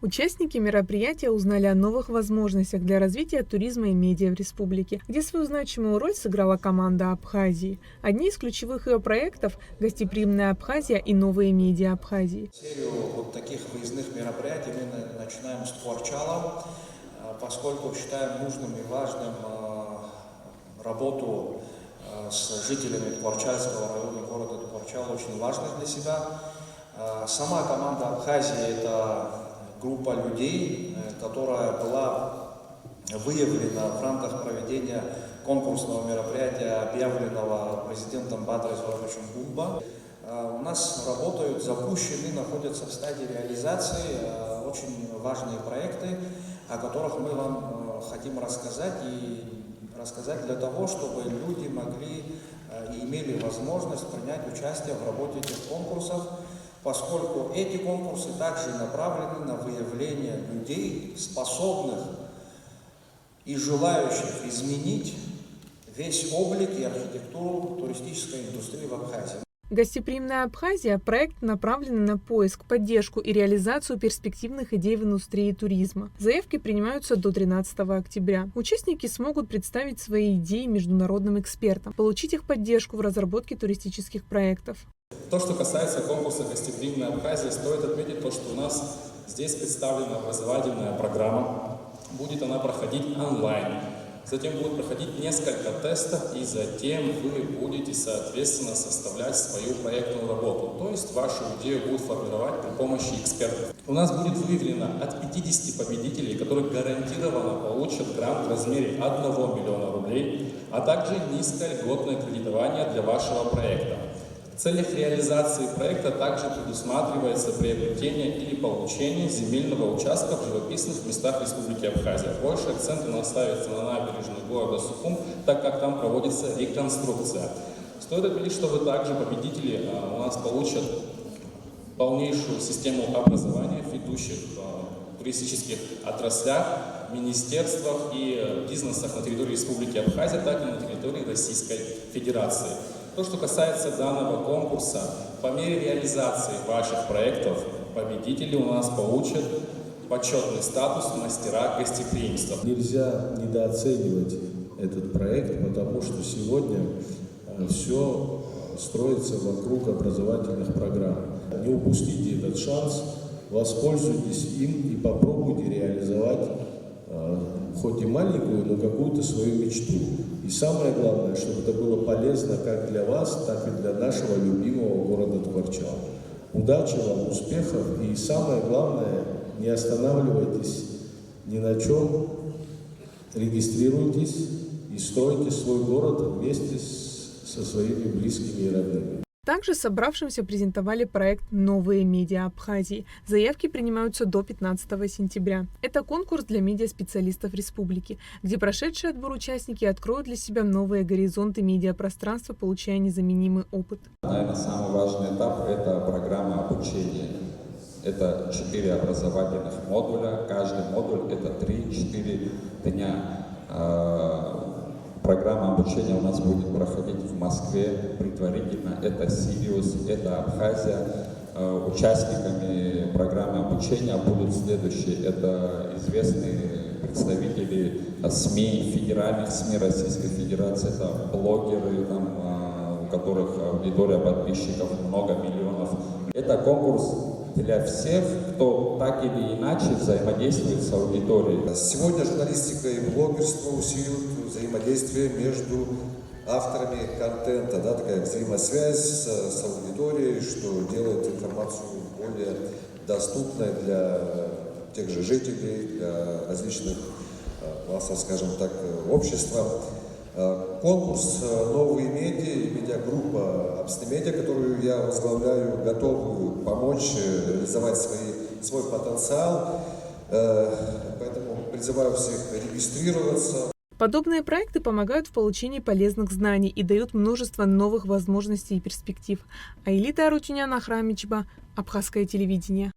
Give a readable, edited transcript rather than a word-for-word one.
Участники мероприятия узнали о новых возможностях для развития туризма и медиа в республике, где свою значимую роль сыграла команда Абхазии. Одни из ключевых ее проектов – гостеприимная Абхазия и новые медиа Абхазии. Серию вот таких выездных мероприятий мы начинаем с Творчала, поскольку считаем нужным и важным работу с жителями Творчальского района города Творчал, очень важных для себя. Сама команда Абхазии – это группа людей, которая была выявлена в рамках проведения конкурсного мероприятия, объявленного президентом Бадре Зуровичем Бумба. У нас работают, запущены, находятся в стадии реализации очень важные проекты, о которых мы вам хотим рассказать для того, чтобы люди могли и имели возможность принять участие в работе этих конкурсов, поскольку эти конкурсы также направлены на выявление людей, способных и желающих изменить весь облик и архитектуру туристической индустрии в Абхазии. Гостеприимная Абхазия – проект, направленный на поиск, поддержку и реализацию перспективных идей в индустрии туризма. Заявки принимаются до 13 октября. Участники смогут представить свои идеи международным экспертам, получить их поддержку в разработке туристических проектов. То, что касается конкурса «Гостеприимная Абхазия», стоит отметить то, что у нас здесь представлена образовательная программа. Будет она проходить онлайн. Затем будет проходить несколько тестов, и затем вы будете, соответственно, составлять свою проектную работу. То есть вашу идею будут формировать при помощи экспертов. У нас будет выявлено от 50 победителей, которые гарантированно получат грант в размере 1 миллиона рублей, а также низкольготное кредитование для вашего проекта. В целях реализации проекта также предусматривается приобретение или получение земельного участка в живописных местах Республики Абхазия. Больше акцент у нас ставится на набережную города Сухум, так как там проводится реконструкция. Стоит отметить, что вы также, победители, у нас получат полнейшую систему образования в ведущих туристических отраслях, министерствах и бизнесах на территории Республики Абхазия, так и на территории Российской Федерации. То, что касается данного конкурса, по мере реализации ваших проектов победители у нас получат почетный статус мастера гостеприимства. Нельзя недооценивать этот проект, потому что сегодня все строится вокруг образовательных программ. Не упустите этот шанс, воспользуйтесь им и попробуйте реализовать хоть и маленькую, но какую-то свою мечту. И самое главное, чтобы это было полезно как для вас, так и для нашего любимого города Творчал. Удачи вам, успехов и самое главное, не останавливайтесь ни на чем, регистрируйтесь и стройте свой город вместе со своими близкими и родными. Также собравшимся презентовали проект «Новые медиа Абхазии». Заявки принимаются до 15 сентября. Это конкурс для медиаспециалистов республики, где прошедшие отбор участники откроют для себя новые горизонты медиапространства, получая незаменимый опыт. Наверное, самый важный этап – это программа обучения. Это 4 образовательных модуля. Каждый модуль – это 3-4 дня. Программа обучения у нас будет проходить в Москве, предварительно это Сириус, это Абхазия. Участниками программы обучения будут следующие. Это известные представители СМИ, федеральных СМИ Российской Федерации, это блогеры, у которых аудитория подписчиков много миллионов. Это конкурс для всех, кто так или иначе взаимодействует с аудиторией. Сегодня журналистика и блогерство усиливают взаимодействие между авторами контента, такая взаимосвязь с аудиторией, что делает информацию более доступной для тех же жителей, для различных классов, скажем так, общества. Конкурс «Новые медиа», медиагруппа «Абстемедиа», которую я возглавляю, готовы помочь реализовать свой потенциал, поэтому призываю всех регистрироваться. Подобные проекты помогают в получении полезных знаний и дают множество новых возможностей и перспектив. Аэлита Арутюнян, Ахрамичба, Абхазское телевидение.